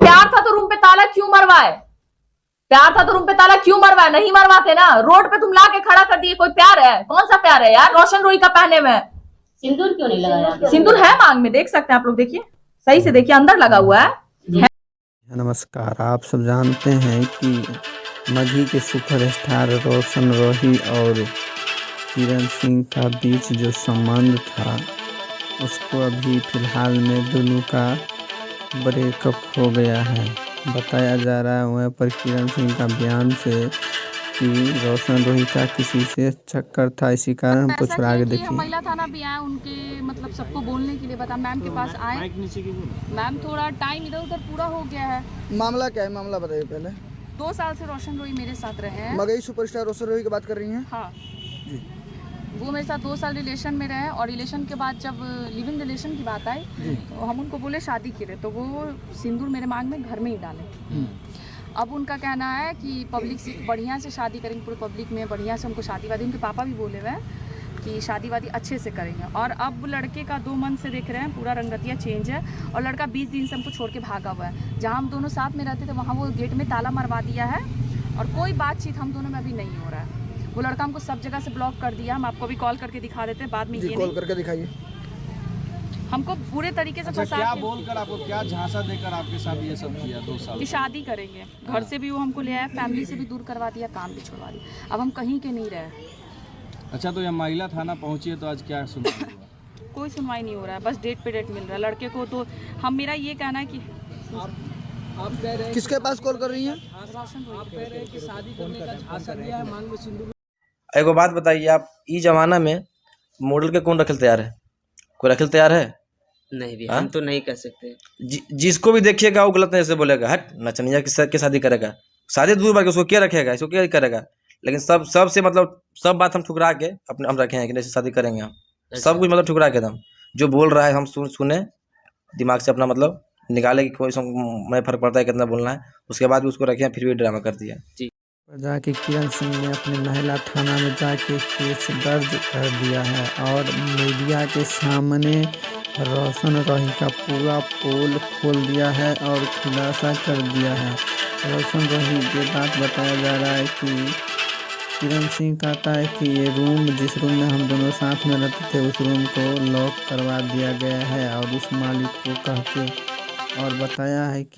प्यार था तो रूम पे ताला क्यों मरवाए? प्यार था तो रूम पे ताला क्यों मरवाए? नहीं मरवाते ना। रोड पे तुम ला के खड़ा कर दिए, कोई प्यार है? कौन सा प्यार है यार? रोशन रोही का पहने में सिंदूर क्यों नहीं लगाया? सिंदूर है मांग में, देख सकते हैं आप लोग, देखिए सही से देखिए, अंदर लगा हुआ है। नमस्कार। आप सब जानते हैं कि मधी के सुपरस्टार रोशन रोही और किरण सिंह का बीच जो संबंध था उसको अभी फिलहाल में दोनों का ब्रेकअप हो गया है। बताया जा रहा है वहाँ पर किरण सिंह का बयान से कि रोशन रोही का किसी से चक्कर था, इसी कारण हम कुछ आगे देखिए। महिला थाना भी आए उनके मतलब सबको बोलने के लिए, बता मैम के पास आए। मैम थोड़ा टाइम इधर उधर पूरा हो गया है। मामला क्या है? मामला बताइए पहले। 2 साल से रोशन रोही मेरे साथ रहे हैं। मगही सुपरस्टार रोशन रोही की बात कर रही हैं? हाँ जी। वो मेरे साथ 2 साल रिलेशन में रहे और रिलेशन के बाद जब लिव इन रिलेशन की बात आई तो हम उनको बोले शादी के लिए, तो वो सिंदूर मेरे मांग में घर में ही डाले। अब उनका कहना है कि पब्लिक से बढ़िया से शादी करेंगे, पूरे पब्लिक में बढ़िया से हमको शादी वादी, उनके पापा भी बोले हुए हैं कि शादी वादी अच्छे से करेंगे। और अब लड़के का 2 मंथ से देख रहे हैं पूरा रंगतिया चेंज है और लड़का 20 दिन से हमको छोड़ के भागा हुआ है। जहाँ हम दोनों साथ में रहते थे वहाँ वो गेट में ताला मरवा दिया है और कोई बातचीत हम दोनों में अभी नहीं हो रहा है। वो लड़का हमको सब जगह से ब्लॉक कर दिया। हम आपको भी कॉल करके दिखा देते हैं बाद में। ये कॉल करके दिखाइए। हमको पूरे तरीके से फंसा क्या बोलकर आपको, क्या झांसा देकर आपके साथ ये सब किया? 2 साल की शादी करेंगे, घर से भी वो हमको ले आया, फैमिली से भी दूर करवा दिया, काम भी छुड़वा दिया। अब हम कहीं के नहीं रहे। अच्छा, तो ये महिला थाना पहुंची है तो आज क्या सुनवाई हुआ? कोई सुनवाई नहीं हो रहा है, बस डेट पे डेट मिल रहा है लड़के को। तो हम, मेरा ये कहना है कि आप कह रहे हैं किसके पास कॉल कर रही हैं? आप कह रहे हैं कि शादी करने का झांसा दिया है, मांग में सिंदूर। एगो बात बताइए, आप ई जमाना में मॉडल के कौन रखल तैयार है? कोई रखल तैयार है? नहीं भी हम तो नहीं कर सकते। जिसको भी देखिएगा वो गलत नहीं से बोलेगा, हट नचनिया के शादी करेगा, शादी दूर बात, उसको क्या रखेगा, इसको क्या करेगा। लेकिन सब से मतलब सब बात हम ठुकरा के अपने हम रखे हैं कि नहीं शादी करेंगे हम। सब कुछ मतलब ठुकरा के दम जो बोल रहा है हम सुने, दिमाग से अपना मतलब निकाले कि कोई मैं फर्क पड़ता है कितना बोलना है, उसके बाद भी उसको रखे हैं, फिर भी ड्रामा कर दिया। जाके किरण सिंह ने अपने महिला थाना में जाके केस दर्ज कर दिया है और मीडिया के सामने रोशन रोही का पूरा पोल खोल दिया है और खुलासा कर दिया है। रोशन रोही ये बात बताया जा रहा है कि किरण सिंह कहता है कि ये रूम, जिस रूम में हम दोनों साथ में रहते थे, उस रूम को लॉक करवा दिया गया है और उस मालिक को कह के और बताया है कि